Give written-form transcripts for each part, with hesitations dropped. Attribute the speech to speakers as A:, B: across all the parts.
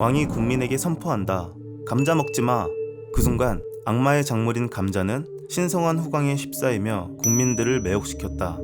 A: 왕이 국민에게 선포한다. 감자 먹지 마. 그 순간 악마의 작물인 감자는 신성한 후광에 휩싸이며 국민들을 매혹시켰다.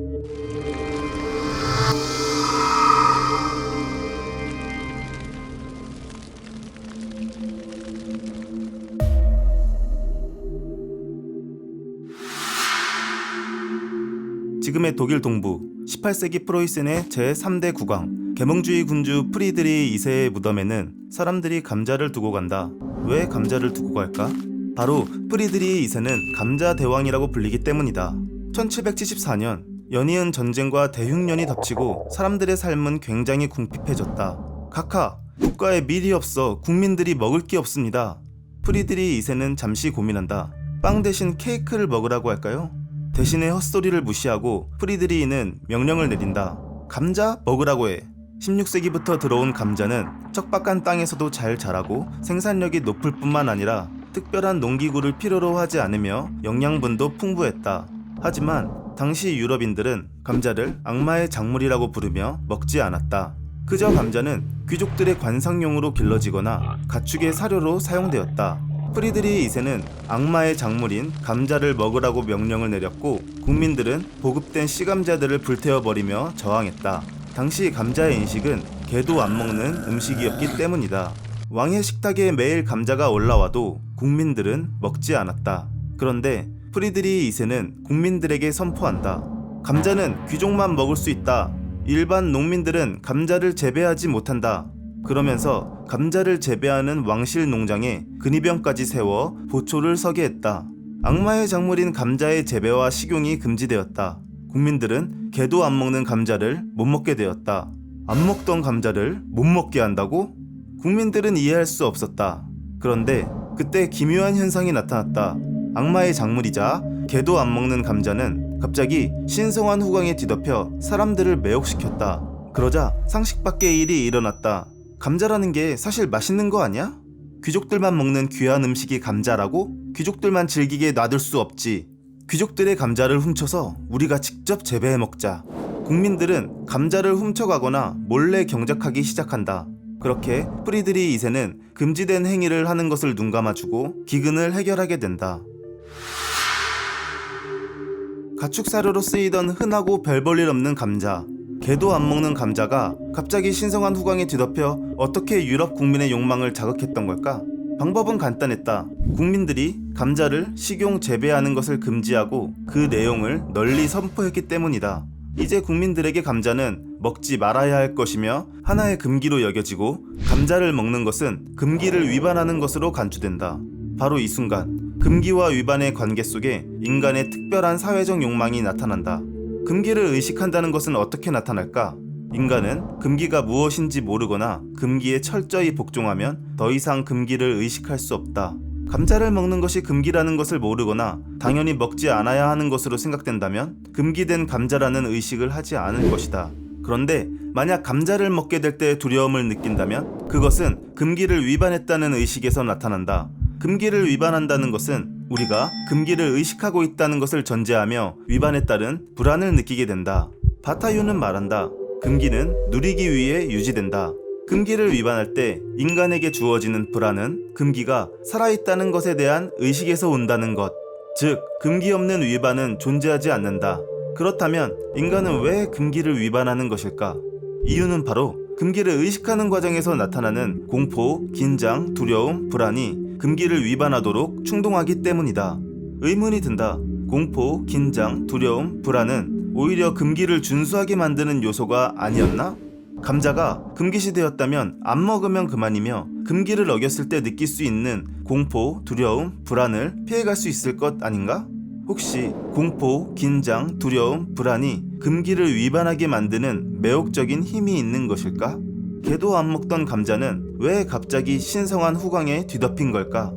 A: 지금의 독일 동부 18세기 프로이센의 제3대 국왕 계몽주의 군주 프리드리히 2세의 무덤에는 사람들이 감자를 두고 간다. 왜 감자를 두고 갈까? 바로 프리드리히 2세는 감자 대왕이라고 불리기 때문이다. 1774년 연이은 전쟁과 대흉년이 덮치고 사람들의 삶은 굉장히 궁핍해졌다. 카카, 국가에 밀이 없어 국민들이 먹을 게 없습니다. 프리드리히 2세는 잠시 고민한다. 빵 대신 케이크를 먹으라고 할까요? 대신에 헛소리를 무시하고 프리드리히는 명령을 내린다. 감자 먹으라고 해. 16세기부터 들어온 감자는 척박한 땅에서도 잘 자라고 생산력이 높을 뿐만 아니라 특별한 농기구를 필요로 하지 않으며 영양분도 풍부했다. 하지만 당시 유럽인들은 감자를 악마의 작물이라고 부르며 먹지 않았다. 그저 감자는 귀족들의 관상용으로 길러지거나 가축의 사료로 사용되었다. 프리드리히 2세는 악마의 작물인 감자를 먹으라고 명령을 내렸고 국민들은 보급된 씨감자들을 불태워버리며 저항했다. 당시 감자의 인식은 개도 안 먹는 음식이었기 때문이다. 왕의 식탁에 매일 감자가 올라와도 국민들은 먹지 않았다. 그런데 프리드리히 2세는 국민들에게 선포한다. 감자는 귀족만 먹을 수 있다. 일반 농민들은 감자를 재배하지 못한다. 그러면서 감자를 재배하는 왕실 농장에 근위병까지 세워 보초를 서게 했다. 악마의 작물인 감자의 재배와 식용이 금지되었다. 국민들은 개도 안 먹는 감자를 못 먹게 되었다. 안 먹던 감자를 못 먹게 한다고? 국민들은 이해할 수 없었다. 그런데 그때 기묘한 현상이 나타났다. 악마의 작물이자 개도 안 먹는 감자는 갑자기 신성한 후광에 뒤덮여 사람들을 매혹시켰다. 그러자 상식 밖의 일이 일어났다. 감자라는 게 사실 맛있는 거 아니야? 귀족들만 먹는 귀한 음식이 감자라고? 귀족들만 즐기게 놔둘 수 없지. 귀족들의 감자를 훔쳐서 우리가 직접 재배해 먹자. 국민들은 감자를 훔쳐가거나 몰래 경작하기 시작한다. 그렇게 프리드리히 2세는 금지된 행위를 하는 것을 눈감아주고 기근을 해결하게 된다. 가축 사료로 쓰이던 흔하고 별 볼 일 없는 감자. 개도 안 먹는 감자가 갑자기 신성한 후광에 뒤덮여 어떻게 유럽 국민의 욕망을 자극했던 걸까? 방법은 간단했다. 국민들이 감자를 식용 재배하는 것을 금지하고 그 내용을 널리 선포했기 때문이다. 이제 국민들에게 감자는 먹지 말아야 할 것이며 하나의 금기로 여겨지고 감자를 먹는 것은 금기를 위반하는 것으로 간주된다. 바로 이 순간 금기와 위반의 관계 속에 인간의 특별한 사회적 욕망이 나타난다. 금기를 의식한다는 것은 어떻게 나타날까? 인간은 금기가 무엇인지 모르거나 금기에 철저히 복종하면 더 이상 금기를 의식할 수 없다. 감자를 먹는 것이 금기라는 것을 모르거나 당연히 먹지 않아야 하는 것으로 생각된다면 금기된 감자라는 의식을 하지 않을 것이다. 그런데 만약 감자를 먹게 될 때 두려움을 느낀다면 그것은 금기를 위반했다는 의식에서 나타난다. 금기를 위반한다는 것은 우리가 금기를 의식하고 있다는 것을 전제하며 위반에 따른 불안을 느끼게 된다. 바타유는 말한다. 금기는 누리기 위해 유지된다. 금기를 위반할 때 인간에게 주어지는 불안은 금기가 살아있다는 것에 대한 의식에서 온다는 것. 즉, 금기 없는 위반은 존재하지 않는다. 그렇다면 인간은 왜 금기를 위반하는 것일까? 이유는 바로 금기를 의식하는 과정에서 나타나는 공포, 긴장, 두려움, 불안이 금기를 위반하도록 충동하기 때문이다. 의문이 든다. 공포, 긴장, 두려움, 불안은 오히려 금기를 준수하게 만드는 요소가 아니었나? 감자가 금기시되었다면 안 먹으면 그만이며 금기를 어겼을 때 느낄 수 있는 공포, 두려움, 불안을 피해갈 수 있을 것 아닌가? 혹시 공포, 긴장, 두려움, 불안이 금기를 위반하게 만드는 매혹적인 힘이 있는 것일까? 개도 안 먹던 감자는 왜 갑자기 신성한 후광에 뒤덮인 걸까?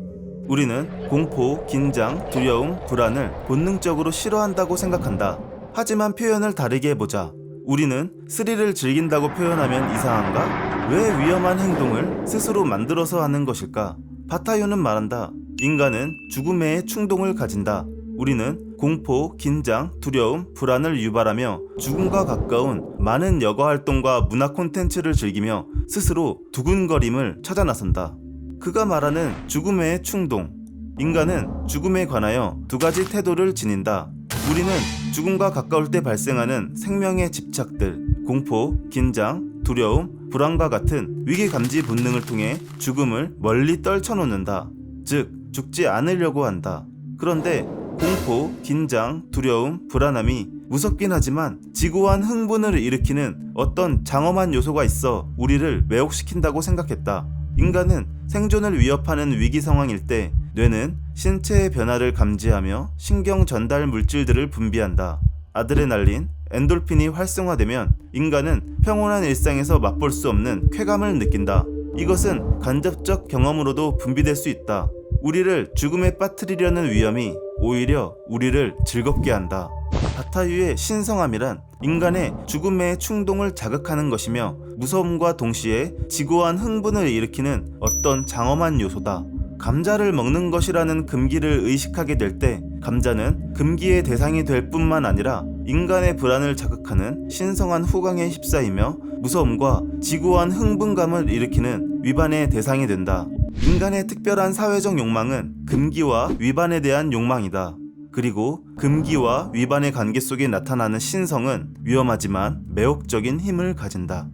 A: 우리는 공포, 긴장, 두려움, 불안을 본능적으로 싫어한다고 생각한다. 하지만 표현을 다르게 해보자. 우리는 스릴을 즐긴다고 표현하면 이상한가? 왜 위험한 행동을 스스로 만들어서 하는 것일까? 바타요는 말한다. 인간은 죽음에 충동을 가진다. 우리는 공포, 긴장, 두려움, 불안을 유발하며 죽음과 가까운 많은 여가 활동과 문화 콘텐츠를 즐기며 스스로 두근거림을 찾아 나선다. 그가 말하는 죽음의 충동. 인간은 죽음에 관하여 두 가지 태도를 지닌다. 우리는 죽음과 가까울 때 발생하는 생명의 집착들, 공포, 긴장, 두려움, 불안과 같은 위기감지 본능을 통해 죽음을 멀리 떨쳐놓는다. 즉, 죽지 않으려고 한다. 그런데 공포, 긴장, 두려움, 불안함이 무섭긴 하지만 지고한 흥분을 일으키는 어떤 장엄한 요소가 있어 우리를 매혹시킨다고 생각했다. 인간은 생존을 위협하는 위기 상황일 때 뇌는 신체의 변화를 감지하며 신경 전달 물질들을 분비한다. 아드레날린, 엔돌핀이 활성화되면 인간은 평온한 일상에서 맛볼 수 없는 쾌감을 느낀다. 이것은 간접적 경험으로도 분비될 수 있다. 우리를 죽음에 빠뜨리려는 위험이 오히려 우리를 즐겁게 한다. 바타유의 신성함이란 인간의 죽음의 충동을 자극하는 것이며 무서움과 동시에 지고한 흥분을 일으키는 어떤 장엄한 요소다. 감자를 먹는 것이라는 금기를 의식하게 될 때 감자는 금기의 대상이 될 뿐만 아니라 인간의 불안을 자극하는 신성한 후광에 휩싸이며 무서움과 지고한 흥분감을 일으키는 위반의 대상이 된다. 인간의 특별한 사회적 욕망은 금기와 위반에 대한 욕망이다. 그리고 금기와 위반의 관계 속에 나타나는 신성은 위험하지만 매혹적인 힘을 가진다.